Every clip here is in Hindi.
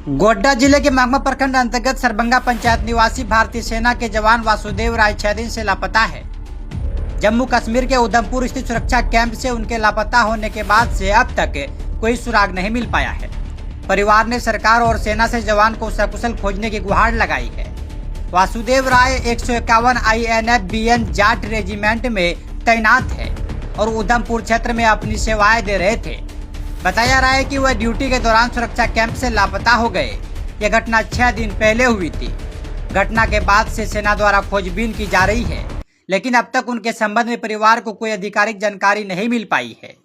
गोड्डा जिले के मागमा प्रखंड अंतर्गत सरबंगा पंचायत निवासी भारतीय सेना के जवान वासुदेव राय 6 दिन से लापता है। जम्मू कश्मीर के उधमपुर स्थित सुरक्षा कैंप से उनके लापता होने के बाद से अब तक कोई सुराग नहीं मिल पाया है। परिवार ने सरकार और सेना से जवान को सकुशल खोजने की गुहार लगाई है। वासुदेव राय 151 INF BN जाट रेजिमेंट में तैनात है और उधमपुर क्षेत्र में अपनी सेवाएं दे रहे थे। बताया जा रहा है कि वह ड्यूटी के दौरान सुरक्षा कैंप से लापता हो गए। यह घटना 6 दिन पहले हुई थी। घटना के बाद से सेना द्वारा खोजबीन की जा रही है, लेकिन अब तक उनके संबंध में परिवार को कोई आधिकारिक जानकारी नहीं मिल पाई है।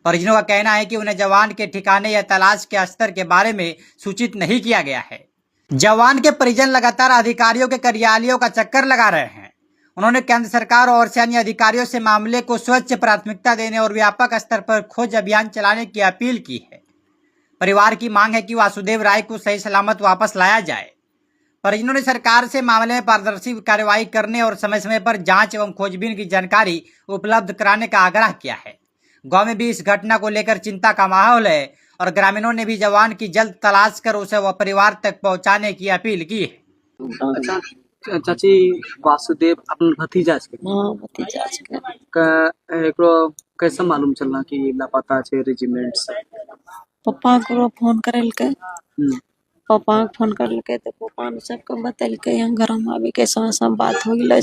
परिजनों का कहना है कि उन्हें जवान के ठिकाने या तलाश के स्तर के बारे में सूचित नहीं किया गया है। जवान के परिजन लगातार अधिकारियों के कार्यालयों का चक्कर लगा रहे हैं। उन्होंने केंद्र सरकार और सैन्य अधिकारियों से मामले को स्वच्छ प्राथमिकता देने और व्यापक स्तर पर खोज अभियान चलाने की अपील की है। परिवार की मांग है कि वासुदेव राय को सही सलामत वापस लाया जाए। परिजनों ने सरकार से मामले में पारदर्शी कार्रवाई करने और समय समय पर जांच एवं खोजबीन की जानकारी उपलब्ध कराने का आग्रह किया है। गांव में भी इस घटना को लेकर चिंता का माहौल है और ग्रामीणों ने भी जवान की जल्द तलाश कर उसे वह परिवार तक पहुंचाने की अपील की है। चाची वासुदेव अपन भतीजा छे। हाँ, भतीजा छे। एकरो कैसे मालूम चलना कि लापता छे रेजिमेंट से? पापा को फोन करलके। पापा के फोन करलके तो पापा ने सबको बतलके यहाँ घर में आवे के सब बात हो गेल।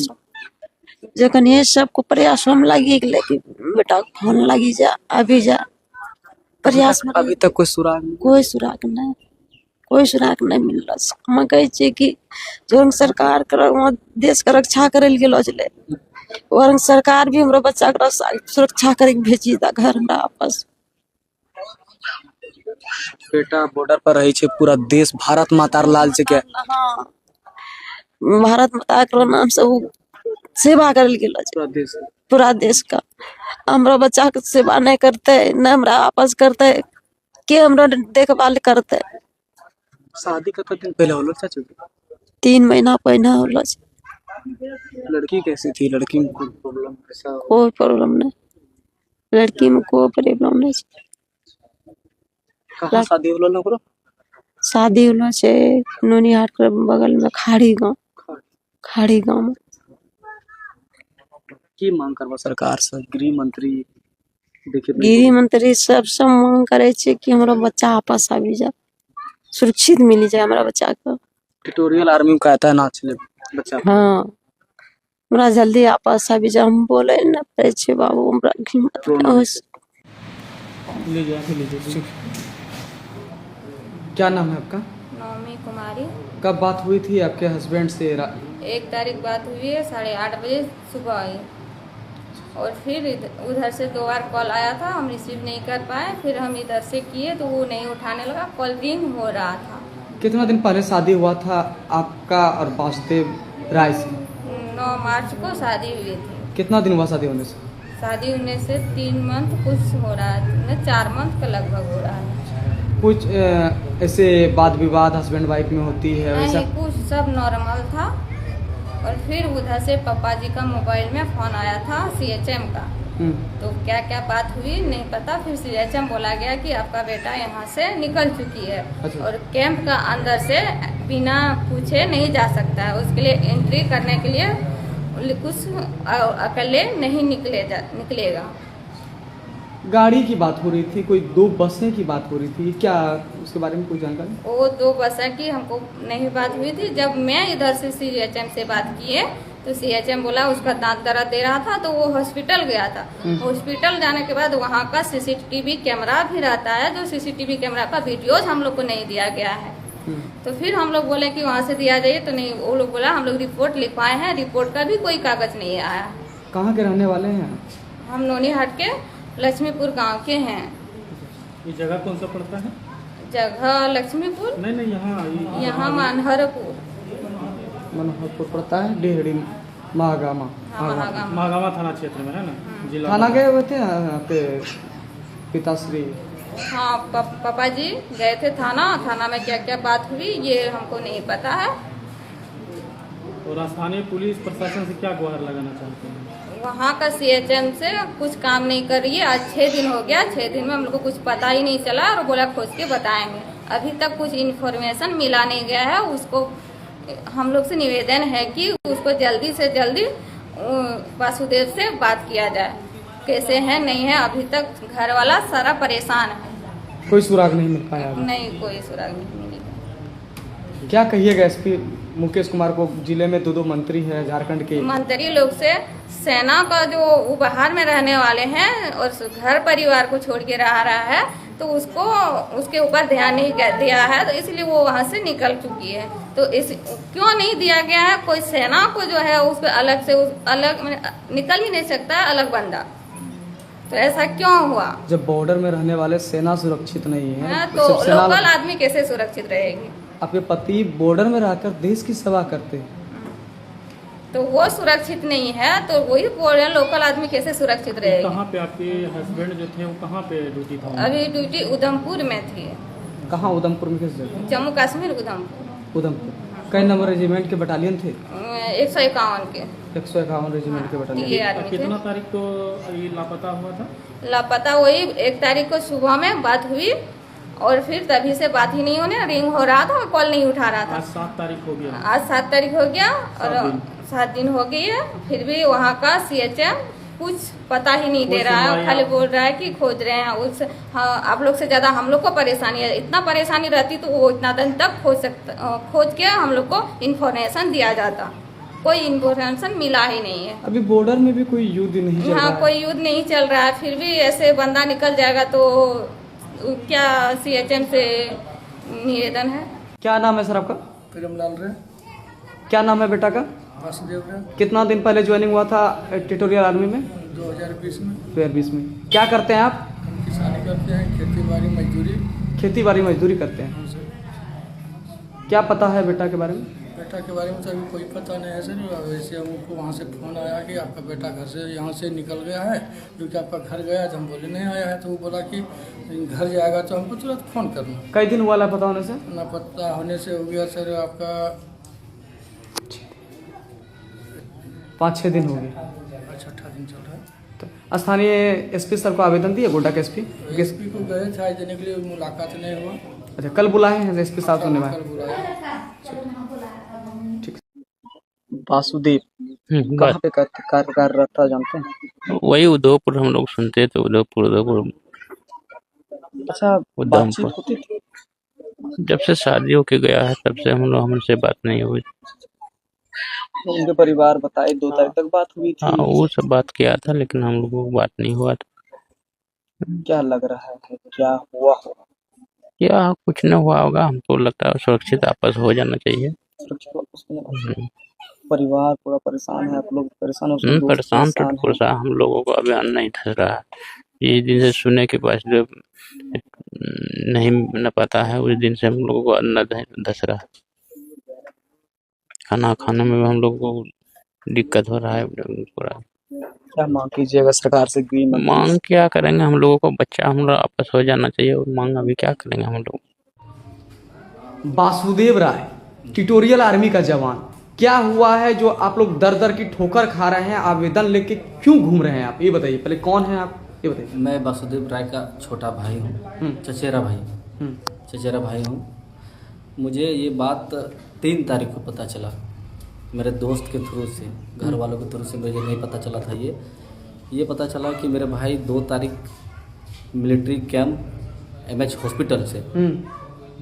जखन ये सबको प्रयास हम लगी गेले कि बेटा फोन लगी जा, अभी जा प्रयास में अभी तक कोई सुराग नहीं मिल रहा। हम कहे छे कि जो सरकार देश का रक्षा करे गेलो छले और सरकार भी हमरा बच्चा के सुरक्षा करे भेजी दा घर में वापस। बेटा बॉर्डर पर रही छे, पूरा देश भारत माता लाल छे के। हाँ, भारत माता के नाम से वो सेवा करे गेलो छे पूरा देश का। हमरा बच्चा के सेवा नहीं करते, न हमरा वापस करते, के हमरा देखभाल करते। शादी का दिन पहले होलो चाचू? 3 महीना पहले होलो। लड़की कैसी थी? लड़की में कोई प्रॉब्लम? कोई प्रॉब्लम नहीं, लड़की में कोई प्रॉब्लम नहीं। कहाँ शादी होलो ना? शादी होलो छे नोनिहाट के बगल में खाड़ी गांव में। की मांग करबा सरकार से? गृह मंत्री सब मांग करे छे कि हमरा बच्चा वापस आवी जाए, सुरक्षित मिली जाए हमरा बच्चा को। टेरिटोरियल आर्मी में कहता है ना चले बच्चा। हाँ, हमरा जल्दी वापस आवी जाए। हम बोले ना पड़े छे बाबू, हमरा हिम्मत। क्या नाम है आपका? नौमी कुमारी। कब बात हुई थी आपके हस्बैंड से? 1 तारीख बात हुई है, 8:30 बजे सुबह आई और फिर उधर से 2 बार कॉल आया था, हम रिसीव नहीं कर पाए। फिर हम इधर से किए तो वो नहीं उठाने लगा, कॉल रिंग हो रहा था। कितना दिन पहले शादी हुआ था आपका और वासुदेव राय से? 9 मार्च को शादी हुई थी। कितना दिन हुआ शादी होने से? शादी होने से 3 मंथ कुछ हो रहा है, 4 मंथ का लगभग हो रहा है। कुछ ऐसे वाद विवाद हस्बैंड वाइफ में होती है वैसा? नहीं, कुछ सब नॉर्मल था। और फिर उधर से पापा जी का मोबाइल में फोन आया था CHM का। तो क्या क्या बात हुई नहीं पता। फिर CHM बोला गया कि आपका बेटा यहाँ से निकल चुकी है। अच्छा। और कैंप का अंदर से बिना पूछे नहीं जा सकता है, उसके लिए एंट्री करने के लिए कुछ अकेले नहीं निकलेगा। गाड़ी की बात हो रही थी, कोई 2 बसें की बात हो रही थी, क्या उसके बारे में कोई जानकारी? वो 2 बसें की हमको नहीं बात हुई थी। जब मैं इधर से CHM से बात किए तो CHM बोला उसका दांत दर्द दे रहा था तो वो हॉस्पिटल गया था। हॉस्पिटल जाने के बाद वहाँ का CCTV कैमरा भी रहता है, जो CCTV कैमरा का वीडियोज हम लोग को नहीं दिया गया है। तो फिर हम लोग बोले कि वहाँ से दिया जाइए, तो नहीं, वो लोग बोला हम लोग रिपोर्ट लिखवाए हैं, रिपोर्ट का भी कोई कागज नहीं आया। कहाँ के रहने वाले हैं? हम नोनीहाट के लक्ष्मीपुर गांव के हैं। ये जगह कौन सा पड़ता है? जगह लक्ष्मीपुर नहीं, यहाँ मनहरपुर पड़ता है। डेहरी महागामा थाना क्षेत्र में है ना? जिला थाना गए हुए थे यहाँ पे पिताश्री? हाँ, पापा जी गए थे थाना में क्या क्या बात हुई ये हमको नहीं पता है। और स्थानीय पुलिस प्रशासन से क्या गुहार लगाना चाहते हैं? वहाँ का CHM से कुछ काम नहीं कर रही है। आज 6 दिन हो गया, 6 दिन में हम लोग को कुछ पता ही नहीं चला और बोला खोज के बताएंगे। अभी तक कुछ इन्फॉर्मेशन मिला नहीं गया है। उसको हम लोग से निवेदन है कि उसको जल्दी से जल्दी वासुदेव से बात किया जाए, कैसे है नहीं है। अभी तक घर वाला सारा परेशान है, कोई सुराग नहीं मिल पाया अभी? नहीं कोई सुराग नहीं मिलेगा। क्या कहिएगा एसपी मुकेश कुमार को? जिले में दो मंत्री हैं झारखंड के। मंत्री लोग से सेना का जो वो बाहर में रहने वाले हैं और घर परिवार को छोड़ के रह रहा है, तो उसको उसके ऊपर ध्यान नहीं दिया है, तो इसलिए वो वहाँ से निकल चुकी है। तो इस क्यों नहीं दिया गया है? कोई सेना को जो है उस पर अलग से अलग निकल ही नहीं सकता है अलग बंदा, तो ऐसा क्यों हुआ? जब बॉर्डर में रहने वाले सेना सुरक्षित नहीं है तो लोकल आदमी कैसे सुरक्षित रहेगी? आपके पति बॉर्डर में रहकर देश की सेवा करते हैं, तो वो सुरक्षित नहीं है, तो वही बोल रहे हैं लोकल आदमी कैसे सुरक्षित रहेगी? कहाँ पे आपके हस्बैंड जो थे वो कहाँ पे ड्यूटी था? अभी ड्यूटी उधमपुर में थी। कहाँ? उधमपुर में किस जगह? जम्मू कश्मीर उधमपुर। उधमपुर। कई नंबर रेजिमेंट के बटालियन थे? 151 के। 151 रेजिमेंट के बटालियन। कितना तारीख को ये लापता हुआ था? लापता वही 1 तारीख को सुबह में बात हुई और फिर तभी से बात ही नहीं होने, रिंग हो रहा था, कॉल नहीं उठा रहा था। आज 7 तारीख हो गया। आज 7 तारीख हो गया और 7 दिन हो गई है, फिर भी वहाँ का CHM कुछ पता ही नहीं दे रहा है, खाली बोल रहा है कि खोज रहे हैं। उस हाँ, आप लोग से ज्यादा हम लोग को परेशानी है। इतना परेशानी रहती तो वो इतना दिन तक खोज के हम लोग को इन्फॉर्मेशन दिया जाता। कोई इन्फॉर्मेशन मिला ही नहीं है। अभी बॉर्डर में भी कोई युद्ध नहीं चल रहा है। कोई युद्ध नहीं चल रहा है, फिर भी ऐसे बंदा निकल जाएगा तो क्या CHM से निवेदन है। क्या नाम है सर आपका? प्रेमलाल रे। क्या नाम है बेटा का? वासुदेव रे। कितना दिन पहले ज्वाइनिंग हुआ था टेरिटोरियल आर्मी में? 2020 में। 2020 में। क्या करते हैं आप? हम किसानी करते हैं, खेती बाड़ी मजदूरी। खेती बाड़ी मजदूरी करते हैं। क्या पता है बेटा के बारे में? बेटा के बारे में तो अभी कोई पता नहीं है सर। वैसे हमको वहाँ से फोन आया कि आपका बेटा घर से यहाँ से निकल गया है, क्योंकि आपका घर गया है। तो हम बोले नहीं आया है, तो वो बोला कि घर जाएगा तो हमको तुरंत फ़ोन करना। कई दिन हुआ लापता होने से? ना पता होने से हो गया सर आपका 5-6 दिन हो गए। छठा दिन चल रहा है। तो स्थानीय एसपी सर को आवेदन दिए? गोड्डा के एसपी को गए थे आज देने के लिए, मुलाकात नहीं हुआ। अच्छा, कल बुलाए हैं एसपी साहब सुनने में? कल बुलाया। वासुदेव कहाँ पे कार्य कर रहा था जानते हैं? वही उदयपुर हम लोग सुनते थे, उदयपुर। अच्छा, बातचीत होती थी? जब से शादी होके गया है तब से हमसे बात नहीं हुई। तो उनके परिवार बताए 2 तारीख तक बात हुई थी। हाँ, वो सब बात किया था, लेकिन हम लोगों को बात नहीं हुआ था। क्या लग रहा है क्या हुआ होगा? क्या कुछ न हुआ होगा, हमको लगता है सुरक्षित आपस हो जाना चाहिए। परिवार पूरा परेशान है, आप लोग परेशान हो? परेशान तो परेशान हम लोगों को अभी अन्न नहीं धस रहा है। ये दिन से सुने के बाद जब नहीं न पता है, उस दिन से हम लोगों को अन्न धस रहा है। खाना खाने में हम लोग को दिक्कत हो रहा है पूरा। क्या मांग कीजिएगा सरकार से? मांग क्या करेंगे हम लोगों को? बच्चा हम लोग आपस हो जाना चाहिए, और मांग अभी क्या करेंगे हम लोग? वासुदेव राय टेरिटोरियल आर्मी का जवान, क्या हुआ है जो आप लोग दर दर की ठोकर खा रहे हैं? आवेदन लेके क्यों घूम रहे हैं आप, ये बताइए। पहले कौन है आप, ये बताइए। मैं वासुदेव राय का छोटा भाई हूँ, चचेरा भाई हूँ। मुझे ये बात 3 तारीख को पता चला, मेरे दोस्त के थ्रू से, घर वालों के थ्रू से। मुझे नहीं पता चला था ये पता चला कि मेरे भाई 2 तारीख मिलिट्री कैंप MH हॉस्पिटल से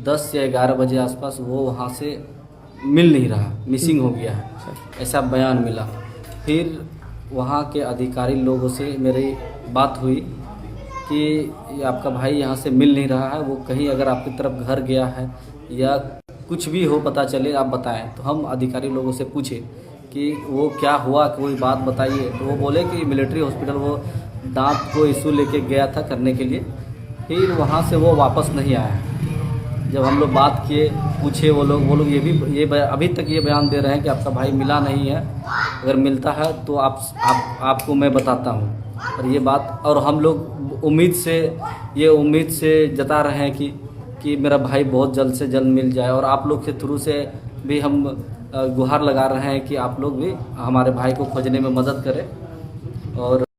10 या 11 बजे आसपास वो वहाँ से मिल नहीं रहा, मिसिंग हो गया है, ऐसा बयान मिला। फिर वहाँ के अधिकारी लोगों से मेरी बात हुई कि ये आपका भाई यहाँ से मिल नहीं रहा है, वो कहीं अगर आपकी तरफ घर गया है या कुछ भी हो पता चले आप बताएं। तो हम अधिकारी लोगों से पूछे कि वो क्या हुआ, कोई बात बताइए। तो वो बोले कि मिलिट्री हॉस्पिटल वो दांत को इशू लेके गया था करने के लिए, फिर वहाँ से वो वापस नहीं आया। जब हम लोग बात किए, पूछे, वो लोग ये अभी तक ये बयान दे रहे हैं कि आपका भाई मिला नहीं है, अगर मिलता है तो आपको मैं बताता हूँ। और ये बात, और हम लोग उम्मीद से जता रहे हैं कि मेरा भाई बहुत जल्द से जल्द मिल जाए। और आप लोग के थ्रू से भी हम गुहार लगा रहे हैं कि आप लोग भी हमारे भाई को खोजने में मदद करें। और